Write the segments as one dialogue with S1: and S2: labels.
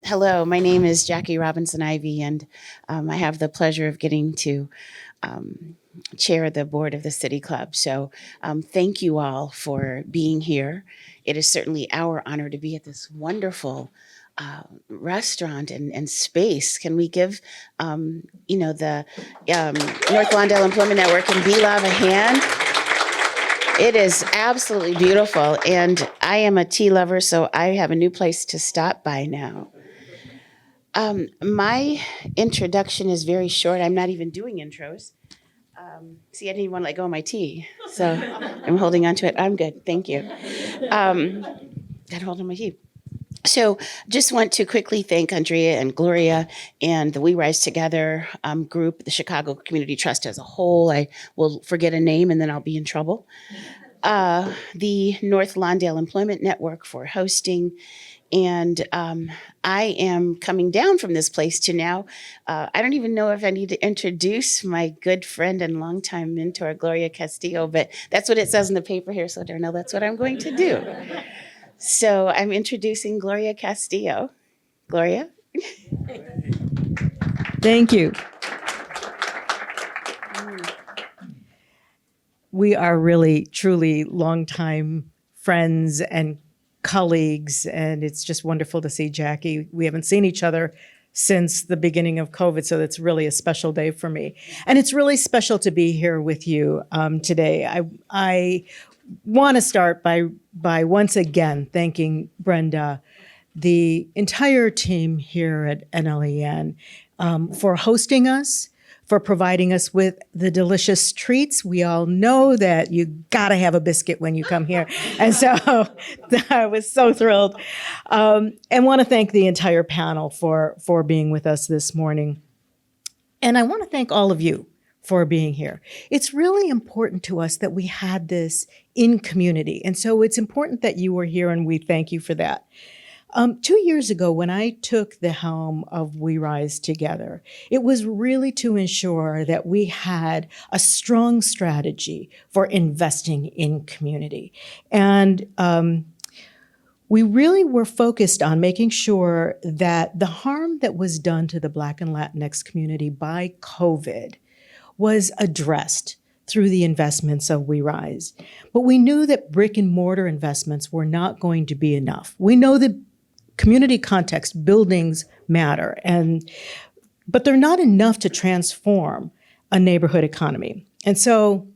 S1: Hello, my name is Jackie Robinson Ivy, and I have the pleasure of getting to um, chair the board of the City Club. So, thank you all for being here. It is certainly our honor to be at this wonderful restaurant and space. Can we give, the North Lawndale Employment Network and B-Love a hand? It is absolutely beautiful, and I am a tea lover, so I have a new place to stop by now. My introduction is very short. I'm not even doing intros. See, I didn't even want to let go of my tea, so I'm holding on to it. I'm good. Thank you. Got hold of my tea. So, just want to quickly thank Andrea and Gloria and the We Rise Together group, the Chicago Community Trust as a whole. I will forget a name and then I'll be in trouble. The North Lawndale Employment Network for hosting. And I am coming down from this place to now. I don't even know if I need to introduce my good friend and longtime mentor, Gloria Castillo, but that's what it says in the paper here. So, Darnell, that's what I'm going to do. So I'm introducing Gloria Castillo. Gloria?
S2: Thank you. We are really, truly longtime friends and colleagues, and it's just wonderful to see Jackie. We haven't seen each other since the beginning of COVID, so it's really a special day for me. And it's really special to be here with you today. I want to start by once again thanking Brenda, the entire team here at NLEN, for hosting us, for providing us with the delicious treats. We all know that you gotta have a biscuit when you come here. And so I was so thrilled. And want to thank the entire panel for being with us this morning. And I want to thank all of you for being here. It's really important to us that we had this in community. And so it's important that you were here, and we thank you for that. 2 years ago, when I took the helm of We Rise Together, it was really to ensure that we had a strong strategy for investing in community. And we really were focused on making sure that the harm that was done to the Black and Latinx community by COVID was addressed through the investments of We Rise. But we knew that brick and mortar investments were not going to be enough. We know that community context, buildings matter, but they're not enough to transform a neighborhood economy. And so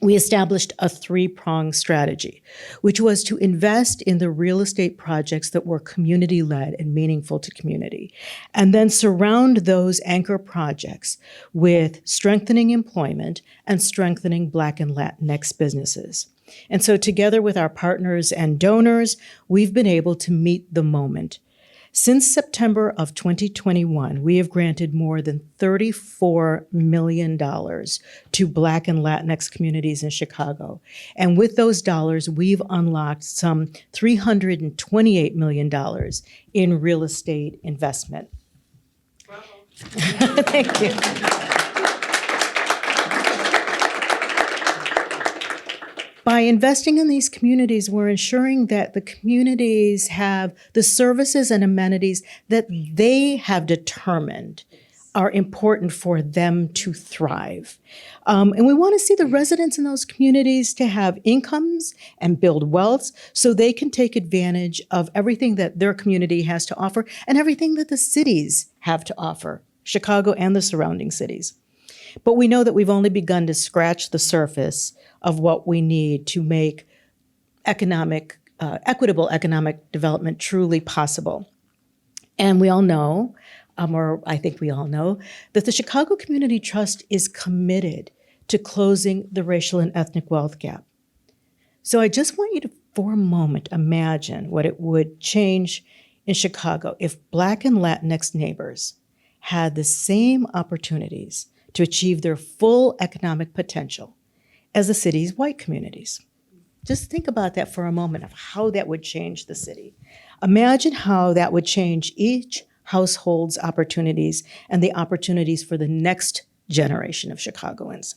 S2: we established a three-pronged strategy, which was to invest in the real estate projects that were community-led and meaningful to community, and then surround those anchor projects with strengthening employment and strengthening Black and Latinx businesses. And so together with our partners and donors, we've been able to meet the moment. Since September of 2021, we have granted more than $34 million to Black and Latinx communities in Chicago. And with those dollars, we've unlocked some $328 million in real estate investment. Bravo. Thank you. By investing in these communities, we're ensuring that the communities have the services and amenities that they have determined are important for them to thrive. And we want to see the residents in those communities to have incomes and build wealth so they can take advantage of everything that their community has to offer and everything that the cities have to offer, Chicago and the surrounding cities. But we know that we've only begun to scratch the surface of what we need to make equitable economic development truly possible. And we all know, or I think we all know, that the Chicago Community Trust is committed to closing the racial and ethnic wealth gap. So I just want you to, for a moment, imagine what it would change in Chicago if Black and Latinx neighbors had the same opportunities to achieve their full economic potential as the city's white communities. Just think about that for a moment, of how that would change the city. Imagine how that would change each household's opportunities and the opportunities for the next generation of Chicagoans.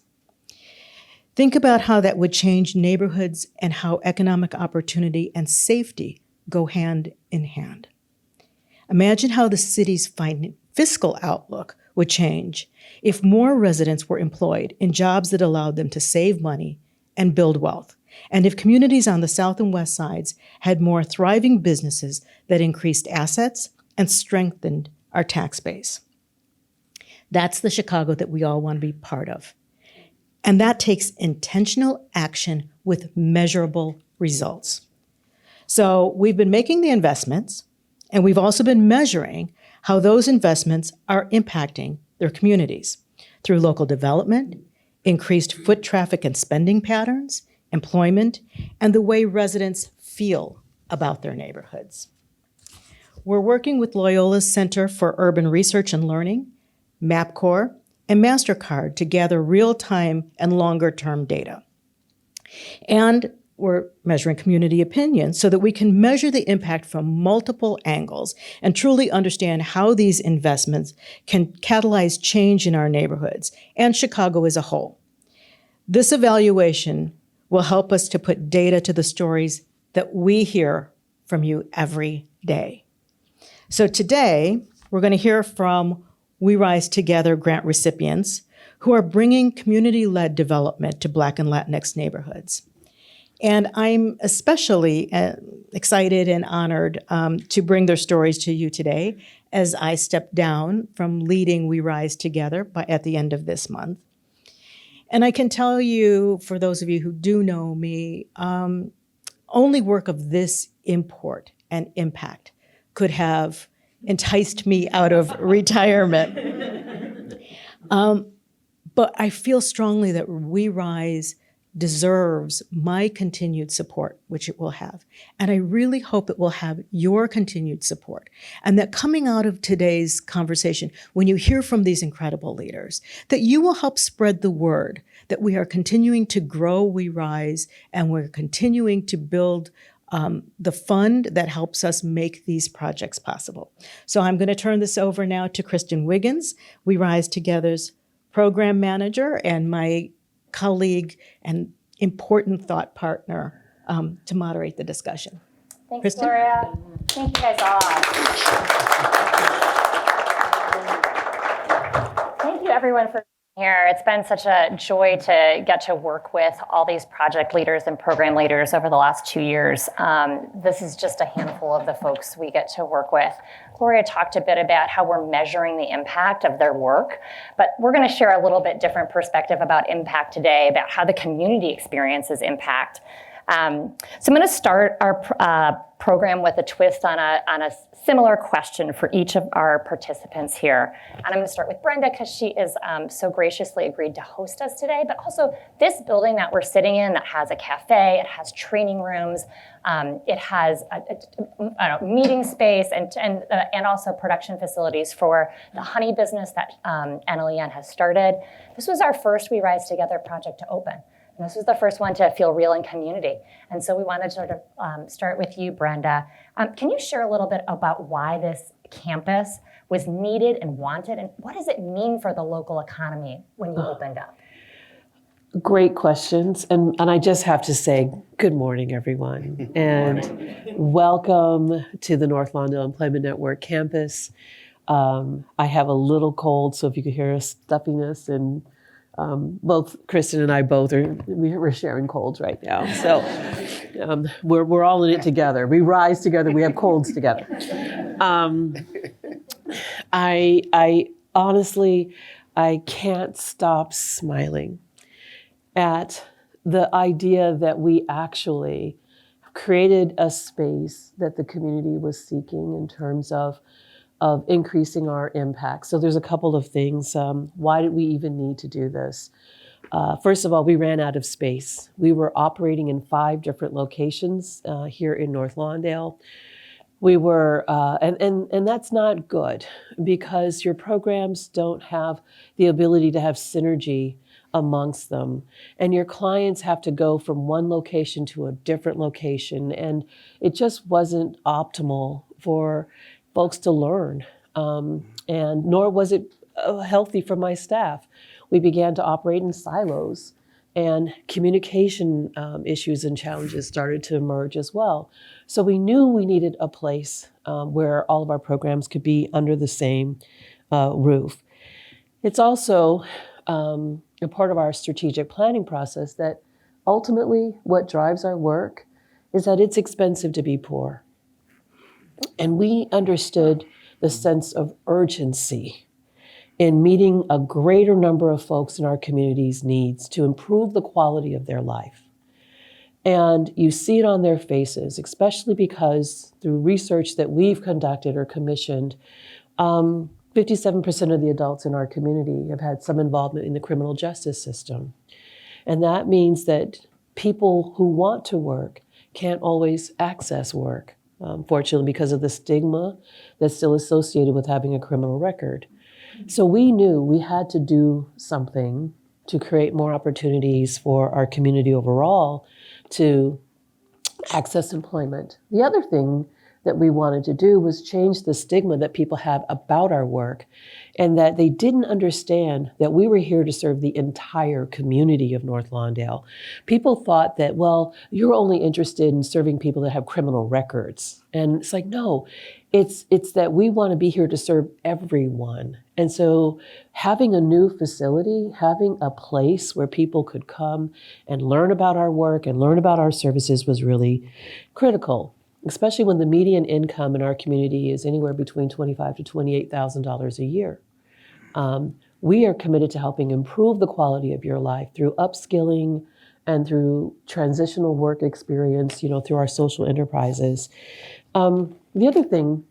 S2: Think about how that would change neighborhoods and how economic opportunity and safety go hand in hand. Imagine how the city's fiscal outlook would change if more residents were employed in jobs that allowed them to save money and build wealth, and if communities on the south and west sides had more thriving businesses that increased assets and strengthened our tax base. That's the Chicago that we all want to be part of. And that takes intentional action with measurable results. So we've been making the investments, and we've also been measuring how those investments are impacting their communities through local development, increased foot traffic and spending patterns, employment, and the way residents feel about their neighborhoods. We're working with Loyola's Center for Urban Research and Learning, MapCore, and MasterCard to gather real-time and longer-term data. And we're measuring community opinion so that we can measure the impact from multiple angles and truly understand how these investments can catalyze change in our neighborhoods and Chicago as a whole. This evaluation will help us to put data to the stories that we hear from you every day. So today, we're going to hear from We Rise Together grant recipients who are bringing community-led development to Black and Latinx neighborhoods. And I'm especially excited and honored to bring their stories to you today as I step down from leading We Rise Together at the end of this month. And I can tell you, for those of you who do know me, only work of this import and impact could have enticed me out of retirement. But I feel strongly that We Rise deserves my continued support, which it will have. And I really hope it will have your continued support. And that coming out of today's conversation, when you hear from these incredible leaders, that you will help spread the word that we are continuing to grow We Rise, and we're continuing to build the fund that helps us make these projects possible. So I'm going to turn this over now to Christen Wiggins, We Rise Together's program manager and my colleague and important thought partner to moderate the discussion.
S3: Thanks,
S2: Christen?
S3: Gloria. Thank you guys all. Thank you, everyone, for being here. It's been such a joy to get to work with all these project leaders and program leaders over the last 2 years. This is just a handful of the folks we get to work with. Gloria talked a bit about how we're measuring the impact of their work, but we're going to share a little bit different perspective about impact today, about how the community experiences impact. So I'm going to start our program with a twist on a similar question for each of our participants here. And I'm going to start with Brenda because she is so graciously agreed to host us today, but also this building that we're sitting in that has a cafe, it has training rooms, it has a meeting space and also production facilities for the honey business that Annalene has started. This was our first We Rise Together project to open. And this was the first one to feel real in community. And so we wanted to sort of start with you, Brenda. Can you share a little bit about why this campus was needed and wanted, and what does it mean for the local economy when you opened up?
S4: Great questions. And I just have to say, good morning, everyone. And welcome to the North Lawndale Employment Network campus. I have a little cold, so if you could hear a stuffiness, and both Christen and I we're sharing colds right now. So we're all in it together. We rise together, we have colds together. I honestly, I can't stop smiling at the idea that we actually created a space that the community was seeking in terms of increasing our impact. So there's a couple of things. Why did we even need to do this? First of all, we ran out of space. We were operating in 5 different locations here in North Lawndale. We were, and that's not good because your programs don't have the ability to have synergy amongst them. And your clients have to go from one location to a different location. And it just wasn't optimal for folks to learn. And nor was it healthy for my staff. We began to operate in silos. and communication issues and challenges started to emerge as well. So we knew we needed a place where all of our programs could be under the same roof. It's also a part of our strategic planning process that ultimately what drives our work is that it's expensive to be poor. And we understood the sense of urgency in meeting a greater number of folks in our community's needs to improve the quality of their life. And you see it on their faces, especially because through research that we've conducted or commissioned, 57% of the adults in our community have had some involvement in the criminal justice system. And that means that people who want to work can't always access work, unfortunately, because of the stigma that's still associated with having a criminal record. So we knew we had to do something to create more opportunities for our community overall to access employment. The other thing that we wanted to do was change the stigma that people have about our work, and that they didn't understand that we were here to serve the entire community of North Lawndale. People thought that, well, you're only interested in serving people that have criminal records. And it's like, no, it's that we want to be here to serve everyone. And so having a new facility, having a place where people could come and learn about our work and learn about our services was really critical, especially when the median income in our community is anywhere between $25,000 to $28,000 a year. We are committed to helping improve the quality of your life through upskilling and through transitional work experience, through our social enterprises. The other thing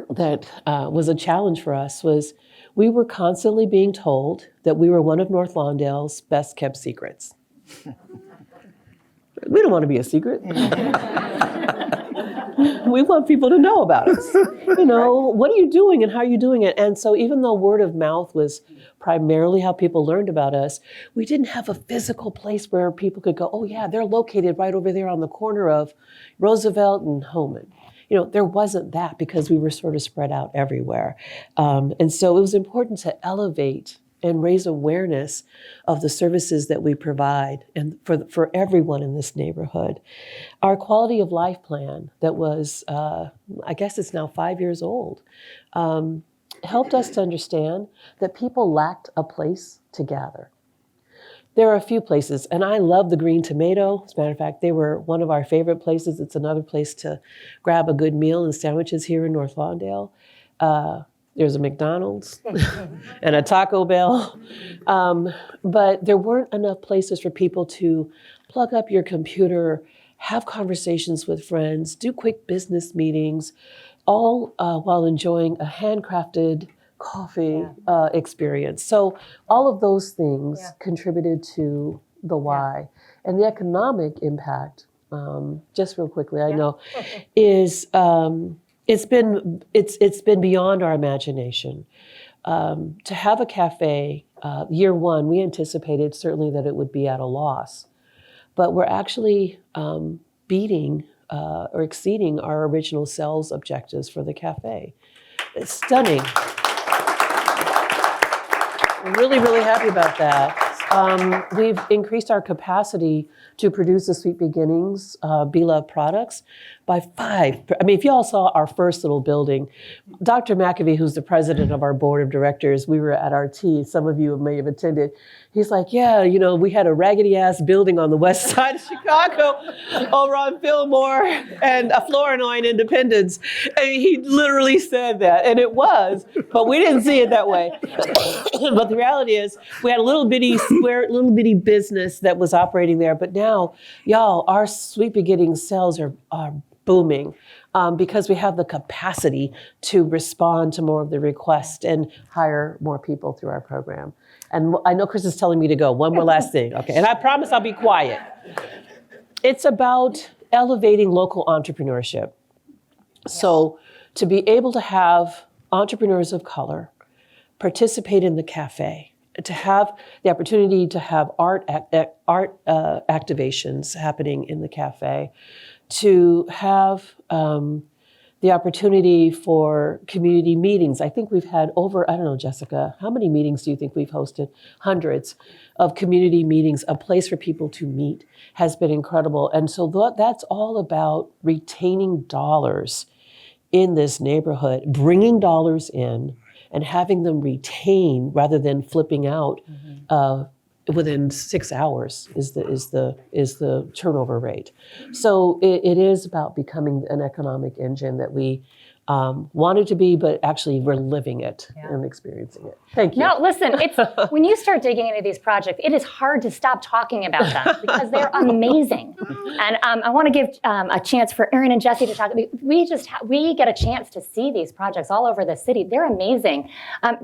S4: that was a challenge for us was we were constantly being told that we were one of North Lawndale's best kept secrets. We don't want to be a secret. We want people to know about us. What are you doing and how are you doing it? And so even though word of mouth was primarily how people learned about us, we didn't have a physical place where people could go, oh yeah, they're located right over there on the corner of Roosevelt and Homan. There wasn't that because we were sort of spread out everywhere. And so it was important to elevate and raise awareness of the services that we provide and for everyone in this neighborhood. Our quality of life plan that was, I guess it's now 5 years old, helped us to understand that people lacked a place to gather. There are a few places, and I love the Green Tomato. As a matter of fact, they were one of our favorite places. It's another place to grab a good meal and sandwiches here in North Lawndale. There's a McDonald's and a Taco Bell. But there weren't enough places for people to plug up your computer, have conversations with friends, do quick business meetings, all while enjoying a handcrafted coffee experience. So all of those things contributed to the why. And the economic impact, just real quickly, I know, is it's been beyond our imagination. To have a cafe, year one, we anticipated certainly that it would be at a loss, but we're actually beating or exceeding our original sales objectives for the cafe. It's stunning. I'm really, really happy about that. We've increased our capacity to produce the Sweet Beginnings Beloved products by 5. I mean, if you all saw our first little building, Dr. McAvee, who's the president of our board of directors, we were at our tea, some of you may have attended. He's like, yeah, we had a raggedy ass building on the west side of Chicago over on Fillmore and Flournoy and Independence. And he literally said that, and it was, but we didn't see it that way. But the reality is we had a little bitty business that was operating there, but now, y'all, our Sweet Beginnings sales are booming because we have the capacity to respond to more of the requests and hire more people through our program. And I know Chris is telling me to go. One more last thing, okay? And I promise I'll be quiet. It's about elevating local entrepreneurship. So to be able to have entrepreneurs of color participate in the cafe, to have the opportunity to have art activations happening in the cafe, to have the opportunity for community meetings. I think we've had over, I don't know, Jessica, how many meetings do you think we've hosted? Hundreds of community meetings, a place for people to meet has been incredible. And so that's all about retaining dollars in this neighborhood, bringing dollars in and having them retain rather than flipping out within 6 hours is the turnover rate. So it is about becoming an economic engine that we wanted to be, but actually we're living it and experiencing it. Thank you.
S3: No, listen, it's when you start digging into these projects, it is hard to stop talking about them because they're amazing. And I want to give a chance for Aron and Jesse to talk. We get a chance to see these projects all over the city. They're amazing.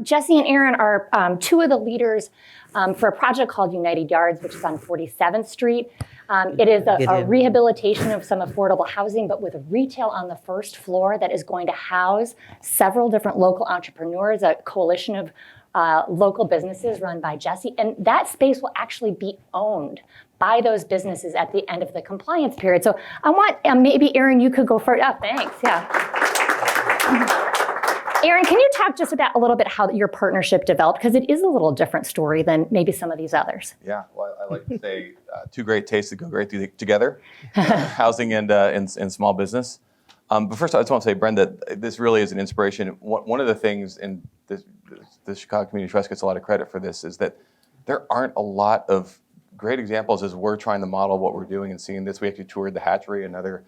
S3: Jesse and Aron are two of the leaders for a project called United Yards, which is on 47th Street. It is a rehabilitation of some affordable housing, but with retail on the first floor that is going to house several different local entrepreneurs, a coalition of local businesses run by Jesse. And that space will actually be owned by those businesses at the end of the compliance period. So I want, maybe Aron, you could go first. Oh, thanks, Aron, can you talk just about a little bit how your partnership developed? Because it is a little different story than maybe some of these others.
S5: Yeah, well, I like to say two great tastes that go great together, housing and small business. But first, I just want to say, Brenda, this really is an inspiration. One of the things, and the Chicago Community Trust gets a lot of credit for this, is that there aren't a lot of great examples as we're trying to model what we're doing and seeing this. We actually toured the Hatchery, another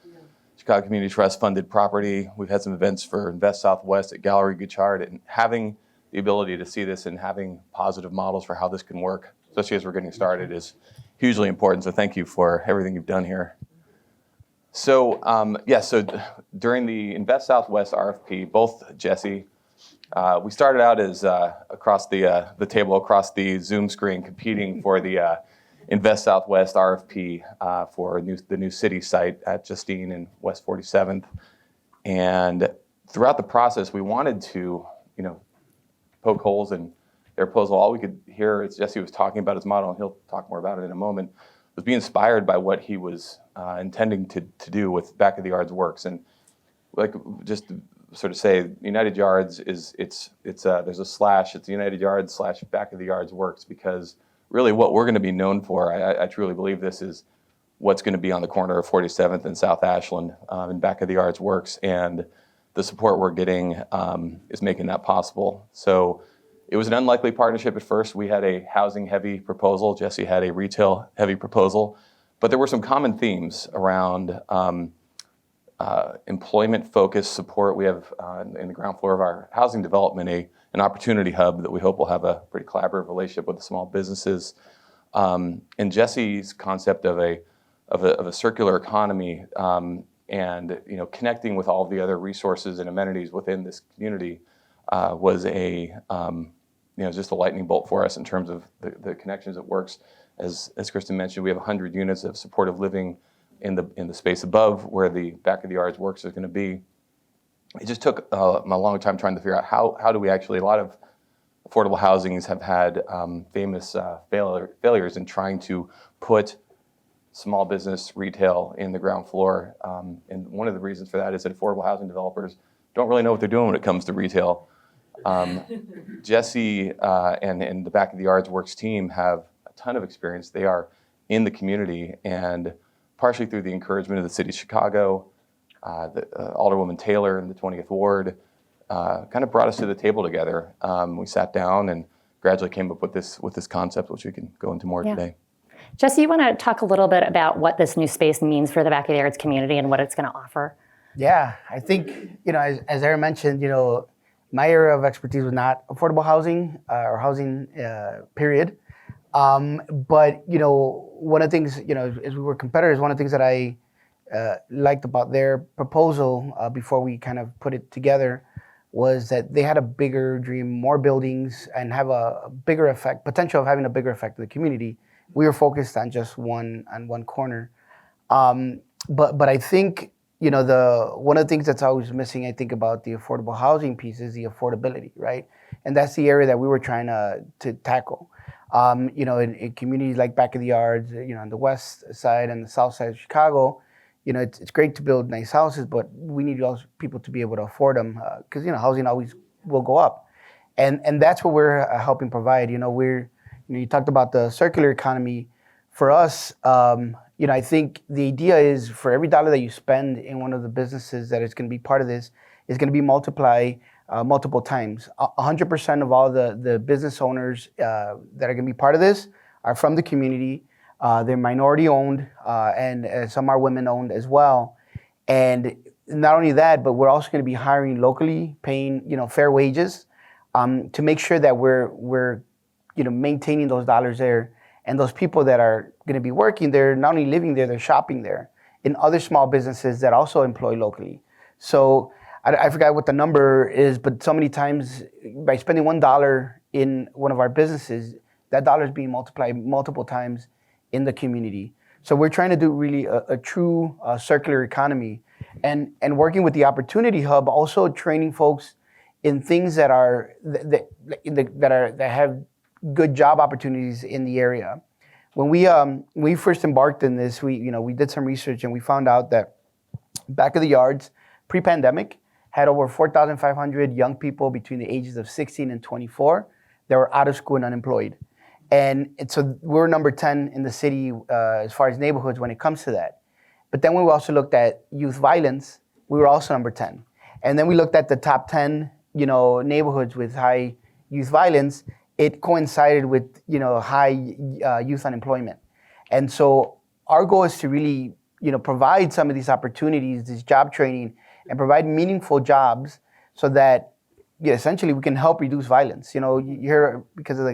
S5: Chicago Community Trust funded property. We've had some events for Invest Southwest at Gallery Guichard, and having the ability to see this and having positive models for how this can work, especially as we're getting started, is hugely important. So thank you for everything you've done here. So so during the Invest Southwest RFP, both Jesse, we started out as across the table, across the Zoom screen, competing for the Invest Southwest RFP for the new city site at Justine and West 47th. And throughout the process, we wanted to, poke holes in their proposal. All we could hear is Jesse was talking about his model, and he'll talk more about it in a moment, was be inspired by what he was intending to do with Back of the Yards Works. And like, just to sort of say, United Yards is, there's a slash, it's United Yards / Back of the Yards Works, because really what we're going to be known for, I truly believe this is what's going to be on the corner of 47th and South Ashland and Back of the Yards Works. And the support we're getting is making that possible. So it was an unlikely partnership at first. We had a housing-heavy proposal. Jesse had a retail-heavy proposal. But there were some common themes around employment-focused support. We have in the ground floor of our housing development an opportunity hub that we hope will have a pretty collaborative relationship with the small businesses. And Jesse's concept of a circular economy and connecting with all of the other resources and amenities within this community was just a lightning bolt for us in terms of the connections it works. As Christen mentioned, we have 100 units of supportive living in the space above where the Back of the Yards Works is going to be. It just took a long time trying to figure out how do we actually, a lot of affordable housings have had famous failures in trying to put small business retail in the ground floor. And one of the reasons for that is that affordable housing developers don't really know what they're doing when it comes to retail. Jesse and the Back of the Yards Works team have a ton of experience. They are in the community, and partially through the encouragement of the city of Chicago, Alderwoman Taylor in the 20th Ward kind of brought us to the table together. We sat down and gradually came up with this concept, which we can go into more today.
S3: Jesse, you want to talk a little bit about what this new space means for the Back of the Yards community and what it's going to offer?
S6: Yeah, I think, as Aron mentioned, my area of expertise was not affordable housing or housing, period. But, one of the things, as we were competitors, one of the things that I liked about their proposal before we kind of put it together was that they had a bigger dream, more buildings, and have a bigger effect, potential of having a bigger effect in the community. We were focused on just one corner. But I think, one of the things that's always missing, I think, about the affordable housing piece is the affordability, right? And that's the area that we were trying to tackle. In communities like Back of the Yards, on the west side and the south side of Chicago, it's great to build nice houses, but we need also people to be able to afford them because housing always will go up, and that's what we're helping provide. You talked about the circular economy. For us, I think the idea is for every dollar that you spend in one of the businesses that is going to be part of this is going to be multiplied multiple times. 100% of all the business owners that are going to be part of this are from the community. They're minority owned, and some are women owned as well. And not only that, but we're also going to be hiring locally, paying fair wages to make sure that we're maintaining those dollars there. And those people that are going to be working there, not only living there, they're shopping there in other small businesses that also employ locally. So I forgot what the number is, but so many times by spending $1 in one of our businesses, that dollar is being multiplied multiple times in the community. So we're trying to do really a true circular economy, and working with the Opportunity Hub, also training folks in things that have good job opportunities in the area. When we first embarked in this, we did some research and we found out that Back of the Yards, pre-pandemic, had over 4,500 young people between the ages of 16 and 24 that were out of school and unemployed. And so we're number 10 in the city as far as neighborhoods when it comes to that. But then we also looked at youth violence. We were also number 10. And then we looked at the top 10, neighborhoods with high youth violence. It coincided with, high youth unemployment. And so our goal is to really, provide some of these opportunities, this job training, and provide meaningful jobs so that essentially we can help reduce violence. You hear because of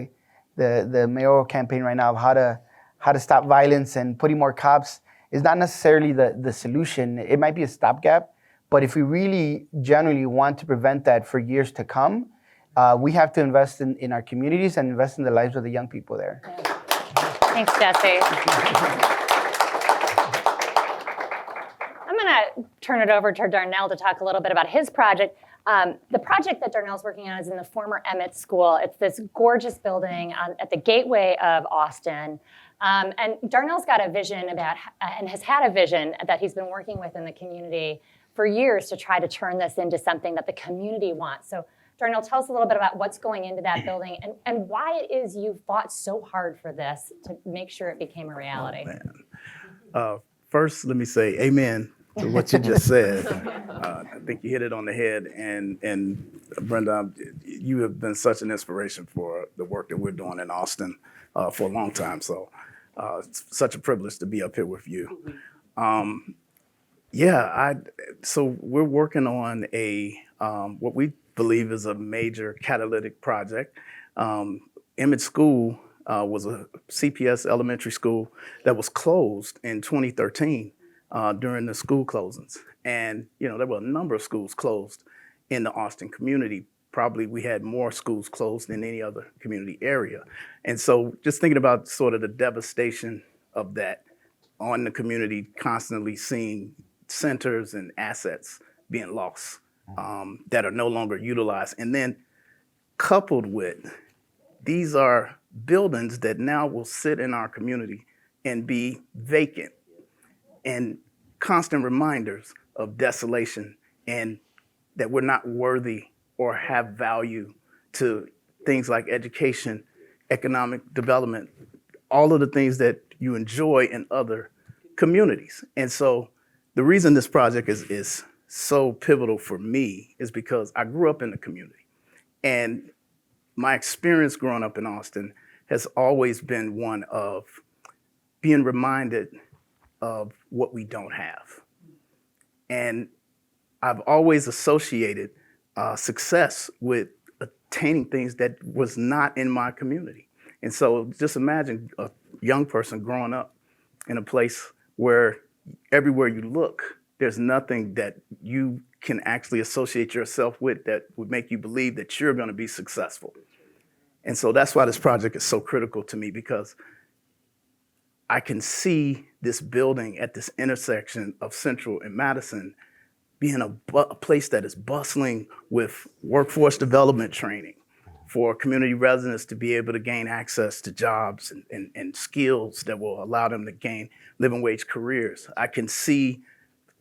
S6: the mayoral campaign right now of how to stop violence, and putting more cops is not necessarily the solution. It might be a stopgap, but if we really genuinely want to prevent that for years to come, we have to invest in our communities and invest in the lives of the young people there.
S3: Thanks, Jesse. I'm going to turn it over to Darnell to talk a little bit about his project. The project that Darnell's working on is in the former Emmett School. It's this gorgeous building at the gateway of Austin. And Darnell's got a vision and has had a vision that he's been working with in the community for years to try to turn this into something that the community wants. So Darnell, tell us a little bit about what's going into that building and why it is you fought so hard for this to make sure it became a reality.
S7: First, let me say amen to what you just said. I think you hit it on the head. And Brenda, you have been such an inspiration for the work that we're doing in Austin for a long time. So it's such a privilege to be up here with you. So we're working on what we believe is a major catalytic project. Emmett School was a CPS elementary school that was closed in 2013 during the school closings. And, there were a number of schools closed in the Austin community. Probably we had more schools closed than any other community area. And so just thinking about sort of the devastation of that on the community, constantly seeing centers and assets being lost that are no longer utilized. And then coupled with, these are buildings that now will sit in our community and be vacant, and constant reminders of desolation and that we're not worthy or have value to things like education, economic development, all of the things that you enjoy in other communities. And so the reason this project is so pivotal for me is because I grew up in the community, and my experience growing up in Austin has always been one of being reminded of what we don't have. And I've always associated success with attaining things that was not in my community. And so just imagine a young person growing up in a place where everywhere you look, there's nothing that you can actually associate yourself with that would make you believe that you're going to be successful. And so that's why this project is so critical to me, because I can see this building at this intersection of Central and Madison being a place that is bustling with workforce development training for community residents to be able to gain access to jobs and skills that will allow them to gain living wage careers. I can see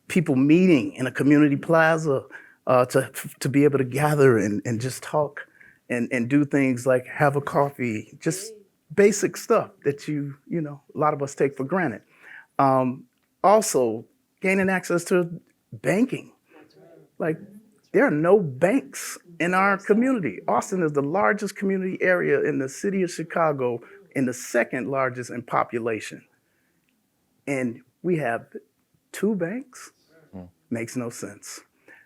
S7: people meeting in a community plaza to be able to gather and just talk and do things like have a coffee, just basic stuff that you know, a lot of us take for granted. Also, gaining access to banking. Like, there are no banks in our community. Austin is the largest community area in the city of Chicago and the second largest in population. And we have 2 banks? Makes no sense.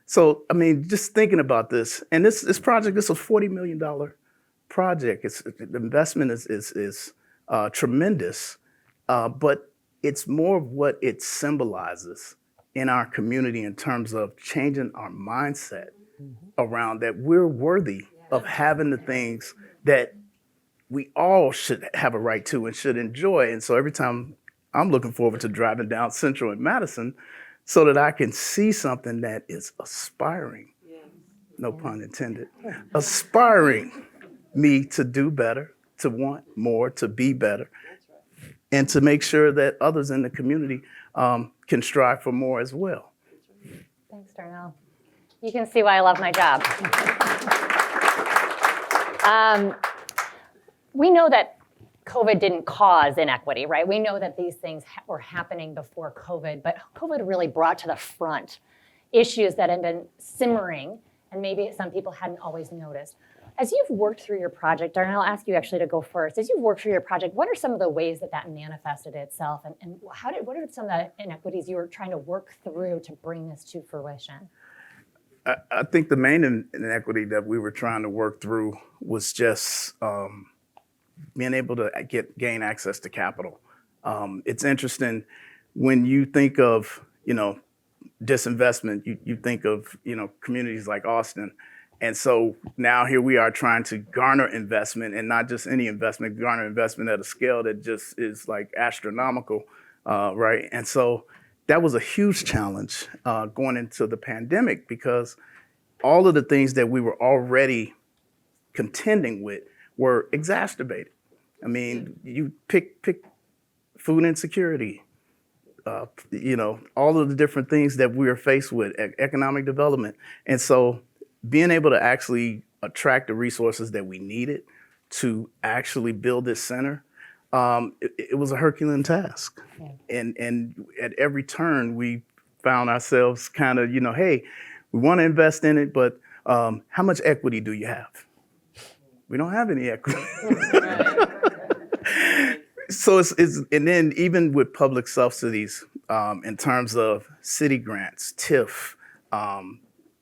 S7: So, I mean, just thinking about this, and this project, this is a $40 million project. The investment is tremendous, but it's more of what it symbolizes in our community in terms of changing our mindset around that we're worthy of having the things that we all should have a right to and should enjoy. And so every time I'm looking forward to driving down Central in Madison so that I can see something that is aspiring, no pun intended, aspiring me to do better, to want more, to be better, and to make sure that others in the community can strive for more as well.
S3: Thanks, Darnell. You can see why I love my job. We know that COVID didn't cause inequity, right? We know that these things were happening before COVID, but COVID really brought to the front issues that had been simmering and maybe some people hadn't always noticed. As you've worked through your project, Darnell, I'll ask you actually to go first. As you've worked through your project, what are some of the ways that manifested itself, and what are some of the inequities you were trying to work through to bring this to fruition?
S7: I think the main inequity that we were trying to work through was just being able to gain access to capital. It's interesting when you think of, you know, disinvestment, you think of, you know, communities like Austin. And so now here we are trying to garner investment, and not just any investment, garner investment at a scale that just is like astronomical, right? And so that was a huge challenge going into the pandemic, because all of the things that we were already contending with were exacerbated. I mean, you pick food insecurity, you know, all of the different things that we are faced with, economic development. And so being able to actually attract the resources that we needed to actually build this center, it was a Herculean task. And at every turn, we found ourselves kind of, you know, hey, we want to invest in it, but how much equity do you have? We don't have any equity. So it's and then even with public subsidies, in terms of city grants, TIF,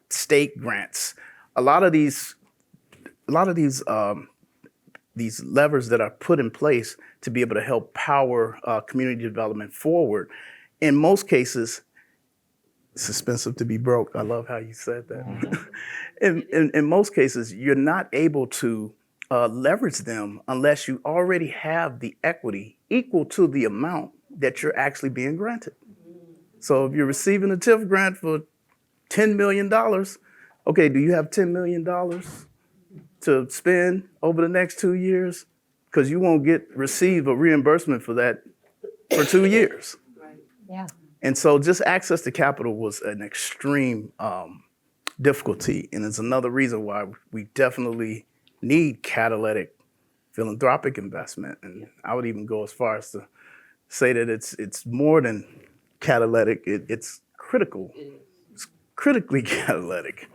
S7: state grants, a lot of these levers that are put in place to be able to help power community development forward, in most cases, it's expensive to be broke. I love how you said that. In most cases, you're not able to leverage them unless you already have the equity equal to the amount that you're actually being granted. So if you're receiving a TIF grant for $10 million, okay, do you have $10 million to spend over the next 2 years? Because you won't receive a reimbursement for that for 2 years.
S3: Yeah.
S7: And so just access to capital was an extreme difficulty. And it's another reason why we definitely need catalytic philanthropic investment. And I would even go as far as to say that it's more than catalytic, it's critical. It's critically catalytic.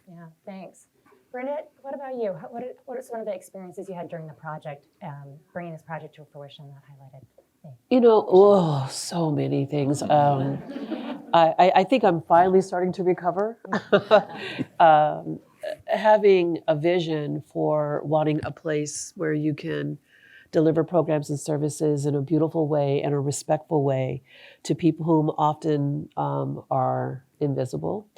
S3: Yeah, thanks. Brenda, what about you? What are some of the experiences you had during the project, bringing this project to fruition that highlighted?
S4: You know, so many things. I think I'm finally starting to recover. Having a vision for wanting a place where you can deliver programs and services in a beautiful way and a respectful way to people whom often are invisible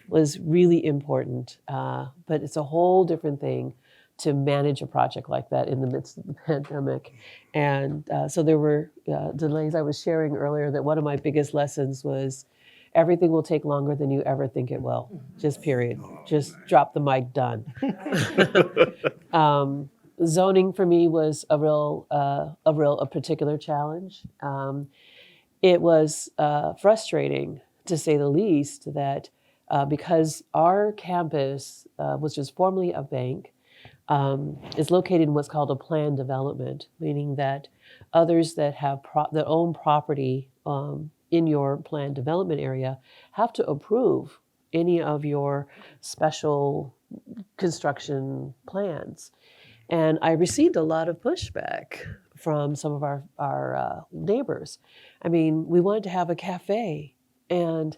S4: was really important. But it's a whole different thing to manage a project like that in the midst of the pandemic. And so there were delays. I was sharing earlier that one of my biggest lessons was everything will take longer than you ever think it will. Just period. Just drop the mic, done. Zoning for me was a particular challenge. It was frustrating to say the least, that because our campus, which was formerly a bank, is located in what's called a planned development, meaning that others that have that own property in your planned development area have to approve any of your special construction plans. And I received a lot of pushback from some of our neighbors. I mean, we wanted to have a cafe, and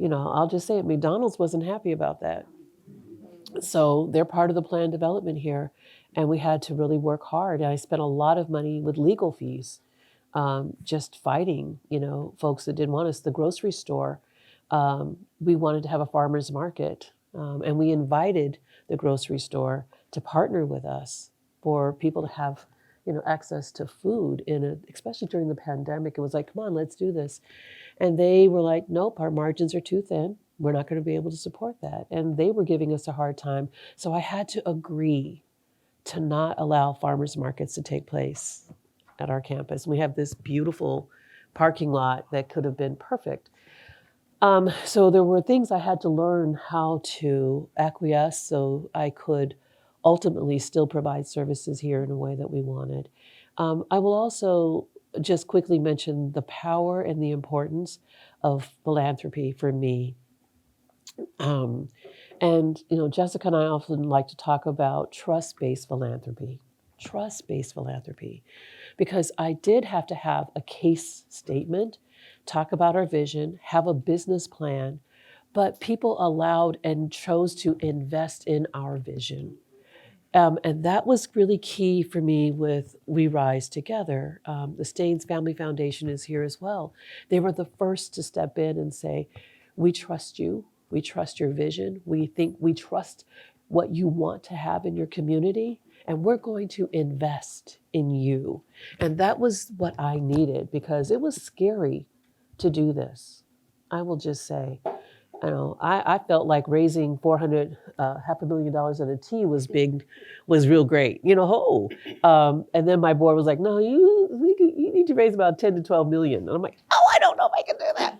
S4: I'll just say it, McDonald's wasn't happy about that. So they're part of the planned development here, and we had to really work hard. And I spent a lot of money with legal fees, just fighting, folks that didn't want us. The grocery store, we wanted to have a farmer's market, and we invited the grocery store to partner with us for people to have, access to food especially during the pandemic. It was like, come on, let's do this. And they were like, nope, our margins are too thin. We're not going to be able to support that. And they were giving us a hard time. So I had to agree to not allow farmers markets to take place at our campus. We have this beautiful parking lot that could have been perfect. So there were things I had to learn how to acquiesce so I could ultimately still provide services here in a way that we wanted. I will also just quickly mention the power and the importance of philanthropy for me. And Jessica and I often like to talk about trust-based philanthropy, because I did have to have a case statement, talk about our vision, have a business plan, but people allowed and chose to invest in our vision. And that was really key for me with We Rise Together. The Staines Family Foundation is here as well. They were the first to step in and say, we trust you. We trust your vision. We trust what you want to have in your community, and we're going to invest in you. And that was what I needed, because it was scary to do this. I will just say, I felt like raising $500,000 in a tea was real great, and then my board was like, no, you need to raise about 10 to 12 million. And I'm like, oh, I don't know if I can do that.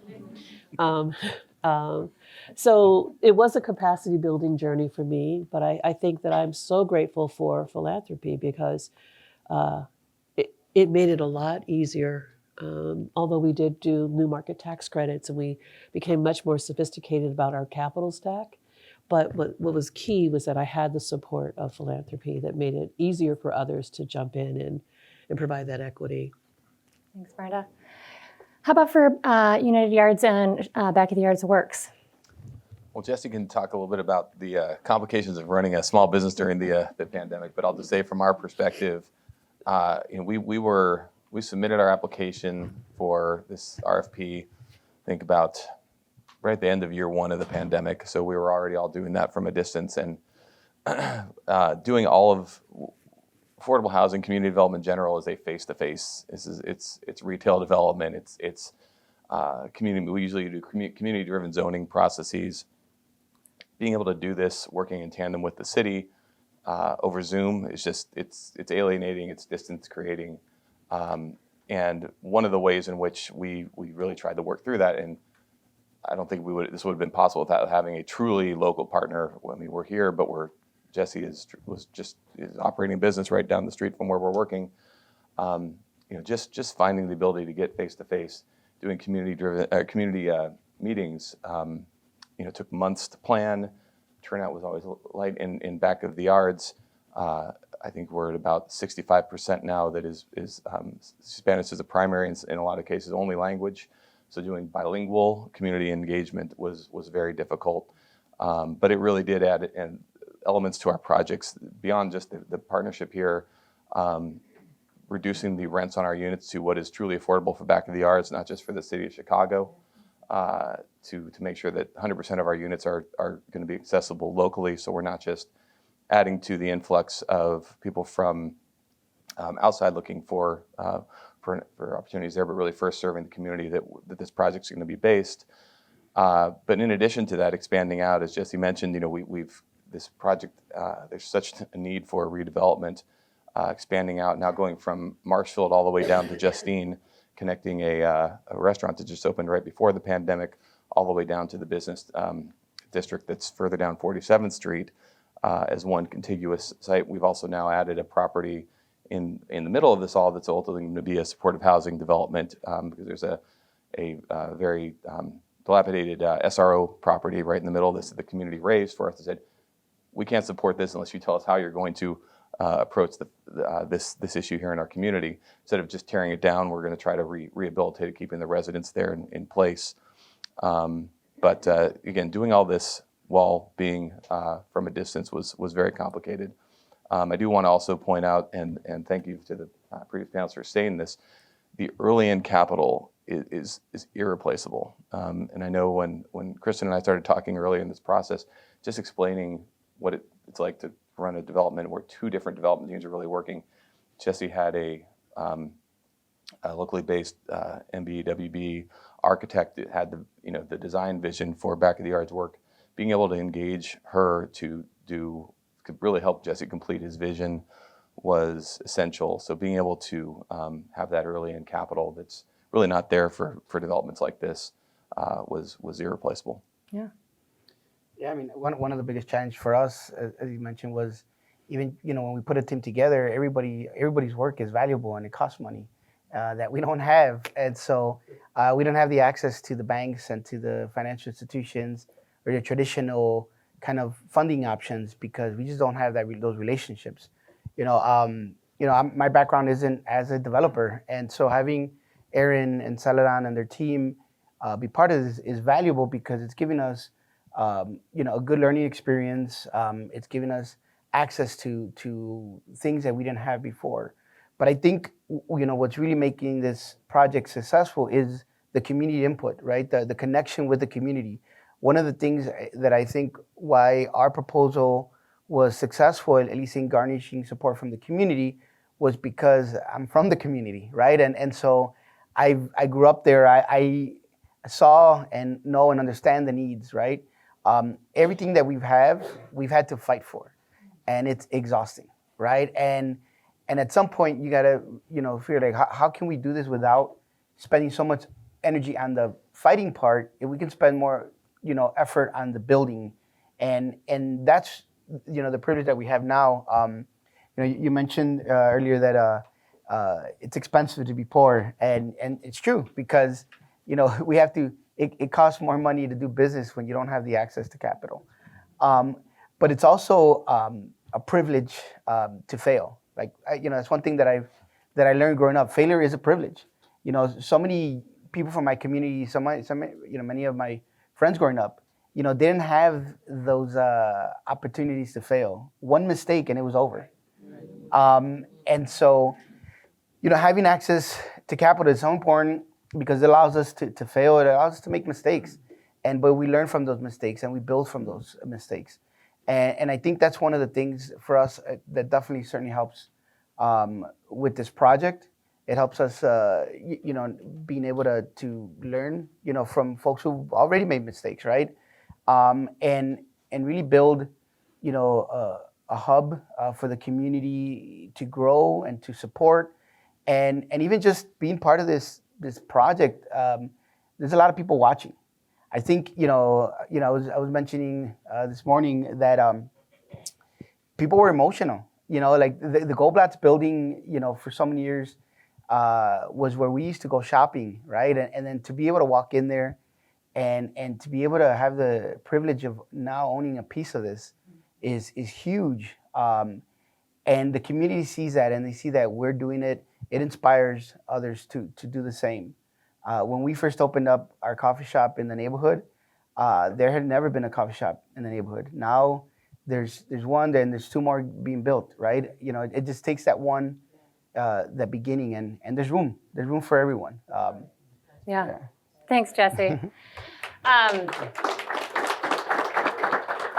S4: So it was a capacity building journey for me, but I think that I'm so grateful for philanthropy, because it made it a lot easier. Although we did do new market tax credits and we became much more sophisticated about our capital stack. But what was key was that I had the support of philanthropy that made it easier for others to jump in and provide that equity.
S3: Thanks, Brenda. How about for United Yards and Back of the Yards Works?
S5: Well, Jesse can talk a little bit about the complications of running a small business during the pandemic, but I'll just say from our perspective, we submitted our application for this RFP, I think about right at the end of year one of the pandemic. So we were already all doing that from a distance, and doing all of affordable housing, community development in general is a face-to-face. It's retail development. It's community. We usually do community-driven zoning processes. Being able to do this working in tandem with the city over Zoom is just it's alienating. It's distance creating. And one of the ways in which we really tried to work through that, and I don't think this would have been possible without having a truly local partner. I mean, we're here, but Jesse is operating a business right down the street from where we're working. Just finding the ability to get face to face, doing community meetings. Took months to plan. Turnout was always light. In Back of the Yards, I think we're at about 65% now that is Spanish as a primary, and in a lot of cases only language. So doing bilingual community engagement was very difficult. But it really did add elements to our projects beyond just the partnership here, reducing the rents on our units to what is truly affordable for Back of the Yards, not just for the city of Chicago, to make sure that 100% of our units are going to be accessible locally. So we're not just adding to the influx of people from outside looking for opportunities there, but really first serving the community that this project's going to be based. But in addition to that, expanding out, as Jesse mentioned, we've this project. There's such a need for redevelopment, expanding out now, going from Marshfield all the way down to Justine, connecting a restaurant that just opened right before the pandemic, all the way down to the business district that's further down 47th Street as one contiguous site. We've also now added a property in the middle of this all that's ultimately going to be a supportive housing development because there's a very dilapidated SRO property right in the middle of this that the community raised for us and said, we can't support this unless you tell us how you're going to approach this issue here in our community. Instead of just tearing it down, we're going to try to rehabilitate it, keeping the residents there in place. But again, doing all this while being from a distance was very complicated. I do want to also point out, and thank you to the previous panelists for saying this, the early in capital is irreplaceable. And I know when Christen and I started talking earlier in this process, just explaining what it's like to run a development where two different development teams are really working. Jesse had a locally based MBWB architect that had the design vision for back of the yards work. Being able to engage her could really help Jesse complete his vision was essential. So being able to have that early in capital that's really not there for developments like this was irreplaceable.
S2: Yeah.
S6: Yeah, I mean, one of the biggest challenges for us, as you mentioned, was even when we put a team together, everybody's work is valuable and it costs money that we don't have, and so we don't have the access to the banks and to the financial institutions or the traditional kind of funding options because we just don't have those relationships. My background isn't as a developer, and so having Aron and Celadon and their team be part of this is valuable because it's giving us a good learning experience. It's giving us access to things that we didn't have before. But I think what's really making this project successful is the community input, right? The connection with the community. One of the things that I think why our proposal was successful, at least in garnishing support from the community, was because I'm from the community, right? And so I grew up there. I saw and know and understand the needs, right? Everything that we've had to fight for, and it's exhausting, right? And at some point you gotta figure like how can we do this without spending so much energy on the fighting part if we can spend more effort on the building, and that's the privilege that we have now. You mentioned earlier that it's expensive to be poor, and it's true because we have to. It costs more money to do business when you don't have the access to capital, but it's also a privilege to fail. Like that's one thing that I learned growing up. Failure is a privilege. So many people from my community, many of my friends growing up, didn't have those opportunities to fail. One mistake and it was over. And so, having access to capital is so important because it allows us to fail. It allows us to make mistakes, but we learn from those mistakes and we build from those mistakes. And I think that's one of the things for us that definitely certainly helps with this project. It helps us, being able to learn, from folks who've already made mistakes, right? And really build, a hub for the community to grow and to support, and even just being part of this project. There's a lot of people watching. I think I was mentioning this morning that people were emotional. Like the Goldblatt's building, for so many years. Was where we used to go shopping, right? And then to be able to walk in there and to be able to have the privilege of now owning a piece of this is huge. And the community sees that and they see that we're doing it. It inspires others to do the same. When we first opened up our coffee shop in the neighborhood, there had never been a coffee shop in the neighborhood. Now there's one, then there's two more being built, right? It just takes that one the beginning, and there's room for everyone.
S3: Yeah. Thanks, Jesse.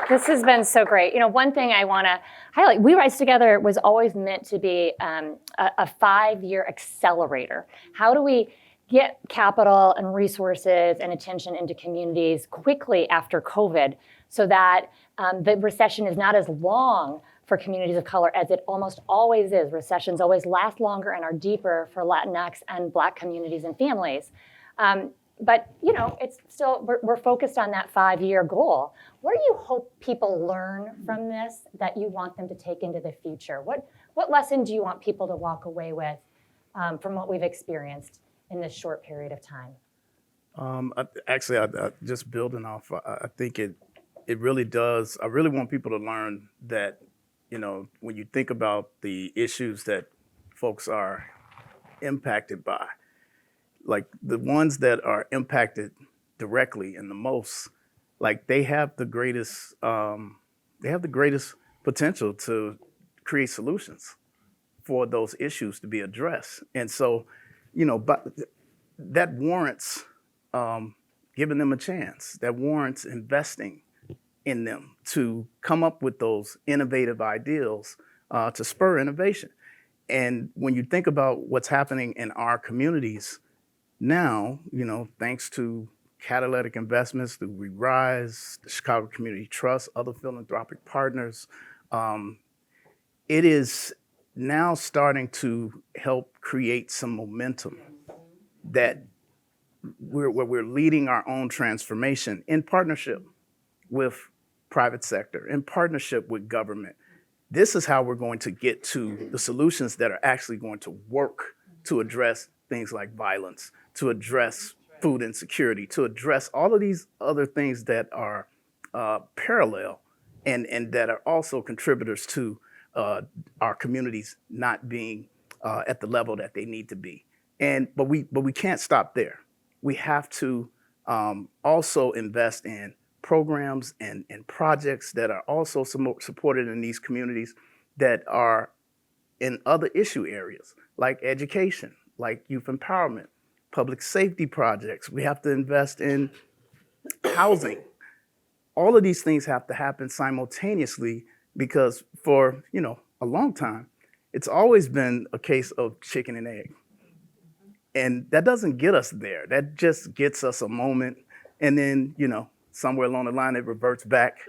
S3: This has been so great. One thing I want to highlight, We Rise Together was always meant to be a 5-year accelerator. How do we get capital and resources and attention into communities quickly after COVID so that the recession is not as long for communities of color as it almost always is. Recessions always last longer and are deeper for Latinx and Black communities and families. but it's still, we're focused on that 5-year goal. What do you hope people learn from this that you want them to take into the future? What lesson do you want people to walk away with from what we've experienced in this short period of time?
S7: I just building off, I think it really does. I really want people to learn that, when you think about the issues that folks are impacted by, like the ones that are impacted directly and the most, like they have the greatest potential to create solutions for those issues to be addressed. And so, but that warrants giving them a chance. That warrants investing in them to come up with those innovative ideals to spur innovation. And when you think about what's happening in our communities now, thanks to catalytic investments through We Rise, the Chicago Community Trust, other philanthropic partners, it is now starting to help create some momentum that we're leading our own transformation in partnership with private sector, in partnership with government. This is how we're going to get to the solutions that are actually going to work to address things like violence, to address food insecurity, to address all of these other things that are parallel and that are also contributors to our communities not being at the level that they need to be. But we can't stop there. We have to also invest in programs and projects that are also supported in these communities that are in other issue areas, like education, like youth empowerment, public safety projects. We have to invest in housing. All of these things have to happen simultaneously because for, a long time, it's always been a case of chicken and egg. And that doesn't get us there. That just gets us a moment. And then, somewhere along the line, it reverts back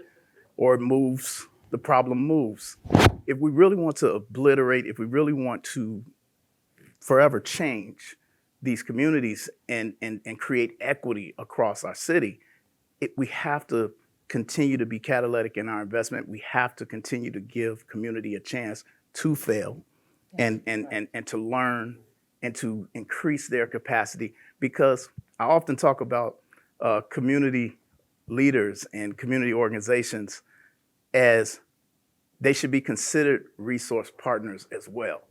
S7: or it moves, the problem moves. If we really want to obliterate, if we really want to forever change these communities and create equity across our city, we have to continue to be catalytic in our investment. We have to continue to give community a chance to fail and to learn and to increase their capacity. Because I often talk about community leaders and community organizations as they should be considered resource partners as well.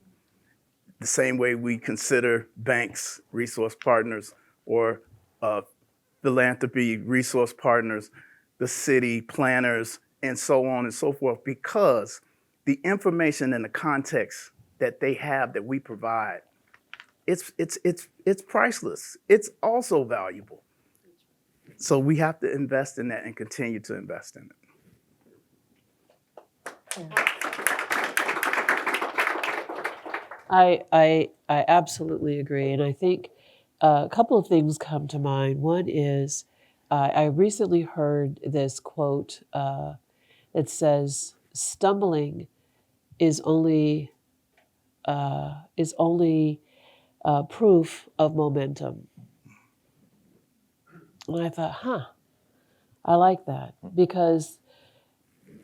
S7: The same way we consider banks resource partners or philanthropy resource partners, the city planners, and so on and so forth, because the information and the context that they have that we provide, it's priceless. It's also valuable. So we have to invest in that and continue to invest in it.
S4: I absolutely agree. And I think a couple of things come to mind. One is I recently heard this quote that says, stumbling is only proof of momentum. And I thought, I like that, because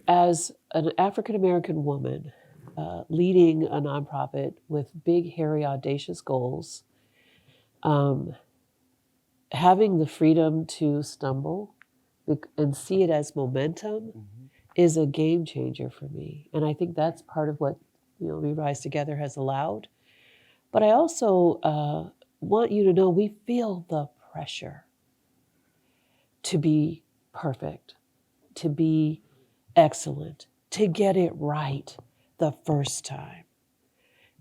S4: as an African-American woman leading a nonprofit with big, hairy, audacious goals, having the freedom to stumble and see it as momentum is a game changer for me. And I think that's part of what We Rise Together has allowed. But I also want you to know we feel the pressure to be perfect, to be excellent, to get it right the first time.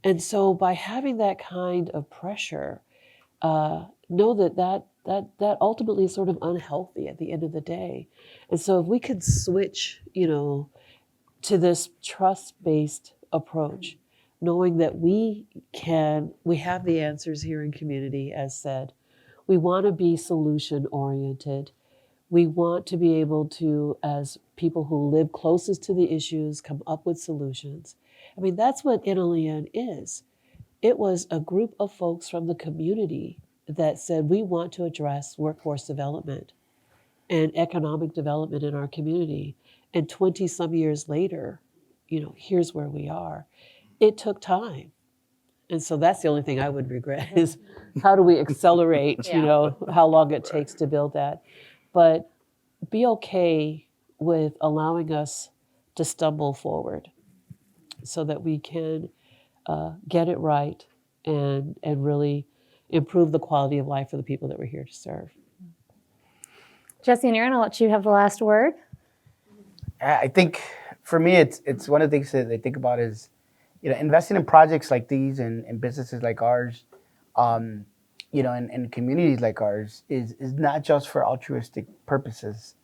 S4: And so by having that kind of pressure, know that ultimately is sort of unhealthy at the end of the day. And so if we could switch, to this trust-based approach, knowing that we have the answers here in community, as said. We want to be solution-oriented. We want to be able to, as people who live closest to the issues, come up with solutions. I mean, that's what Iniguez is. It was a group of folks from the community that said, we want to address workforce development and economic development in our community. And 20 some years later, here's where we are. It took time. And so that's the only thing I would regret is how do we accelerate, how long it takes to build that. But be okay with allowing us to stumble forward so that we can get it right and really improve the quality of life for the people that we're here to serve.
S3: Jesse and Aron, I'll let you have the last word.
S6: I think for me, it's one of the things that I think about is, investing in projects like these and businesses like ours, and communities like ours is not just for altruistic purposes.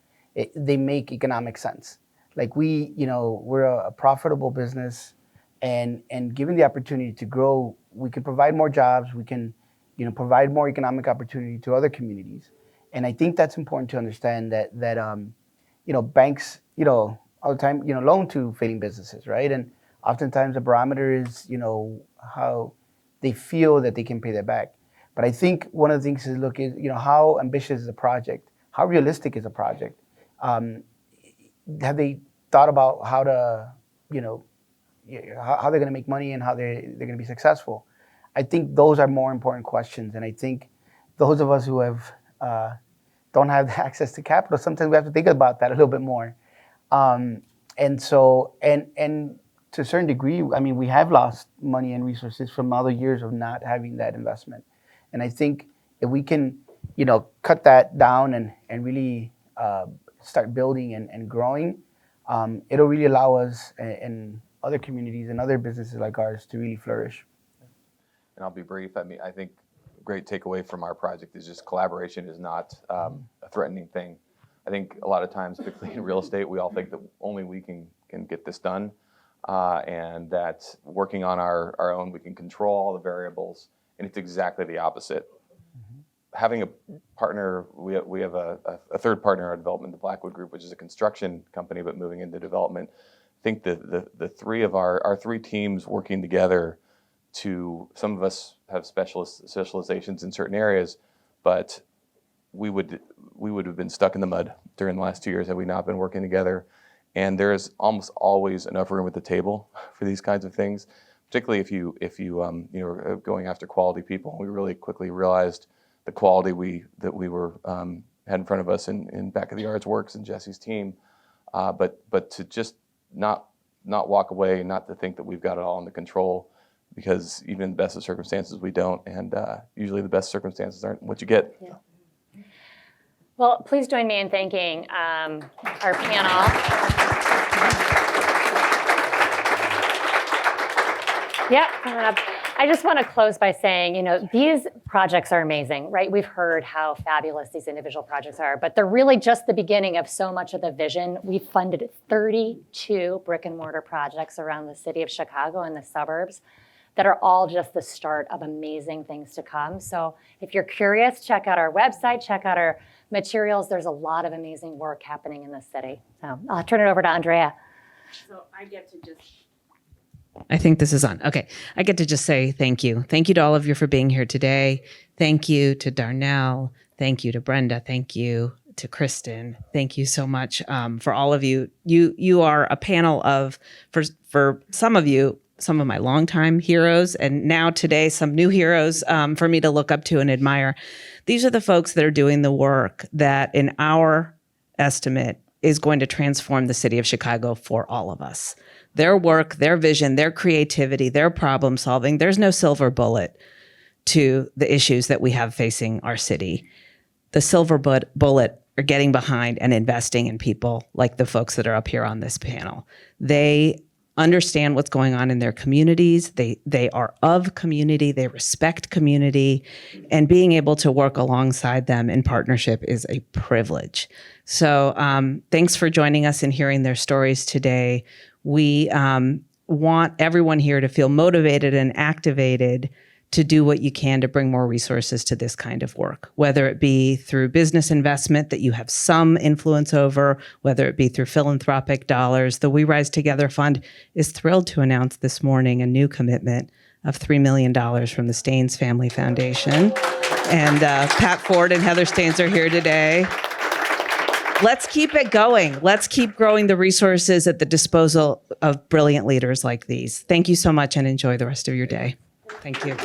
S6: They make economic sense. Like we're a profitable business, and given the opportunity to grow, we can provide more jobs. We can, provide more economic opportunity to other communities. And I think that's important to understand that banks, all the time, loan to failing businesses, right? And oftentimes the barometer is, how they feel that they can pay that back. But I think one of the things is look is, how ambitious is a project? How realistic is a project? Have they thought about how to, how they're going to make money and how they're going to be successful? I think those are more important questions. And I think those of us who have don't have access to capital, sometimes we have to think about that a little bit more. And so, and to a certain degree, I mean, we have lost money and resources from other years of not having that investment. And I think if we can, cut that down and really start building and growing, it'll really allow us and other communities and other businesses like ours to really flourish.
S5: And I'll be brief. I mean, I think a great takeaway from our project is just collaboration is not a threatening thing. I think a lot of times, particularly in real estate, we all think that only we can get this done, and that working on our own, we can control all the variables, and it's exactly the opposite. Having a partner, we have a third partner in our development, the Blackwood Group, which is a construction company, but moving into development. I think the three of our three teams working together to, some of us have specializations in certain areas, but we would have been stuck in the mud during the last 2 years had we not been working together. And there's almost always enough room at the table for these kinds of things, particularly if you are going after quality people. We really quickly realized the quality that we were had in front of us in Back of the Yards Works and Jesse's team, but to just not walk away, not to think that we've got it all under control, because even in the best of circumstances we don't, and usually the best circumstances aren't what you get.
S3: Yeah. Well, please join me in thanking our panel. Yep, coming up. I just want to close by saying, these projects are amazing, right? We've heard how fabulous these individual projects are, but they're really just the beginning of so much of the vision. We've funded 32 brick and mortar projects around the city of Chicago and the suburbs that are all just the start of amazing things to come. So if you're curious, check out our website, check out our materials. There's a lot of amazing work happening in this city. So I'll turn it over to Andrea.
S1: So I get to just...
S8: I think this is on. Okay. I get to just say thank you. Thank you to all of you for being here today. Thank you to Darnell. Thank you to Brenda. Thank you to Christen. Thank you so much for all of you. You are a panel of, for some of you, some of my longtime heroes, and now today some new heroes for me to look up to and admire. These are the folks that are doing the work that, in our estimate, is going to transform the city of Chicago for all of us. Their work, their vision, their creativity, their problem solving, there's no silver bullet to the issues that we have facing our city. The silver bullet are getting behind and investing in people like the folks that are up here on this panel. They understand what's going on in their communities. They are of community. They respect community, and being able to work alongside them in partnership is a privilege. So thanks for joining us and hearing their stories today. We want everyone here to feel motivated and activated to do what you can to bring more resources to this kind of work, whether it be through business investment that you have some influence over, whether it be through philanthropic dollars. The We Rise Together Fund is thrilled to announce this morning a new commitment of $3 million from the Staines Family Foundation. And Pat Ford and Heather Staines are here today. Let's keep it going. Let's keep growing the resources at the disposal of brilliant leaders like these. Thank you so much and enjoy the rest of your day. Thank you.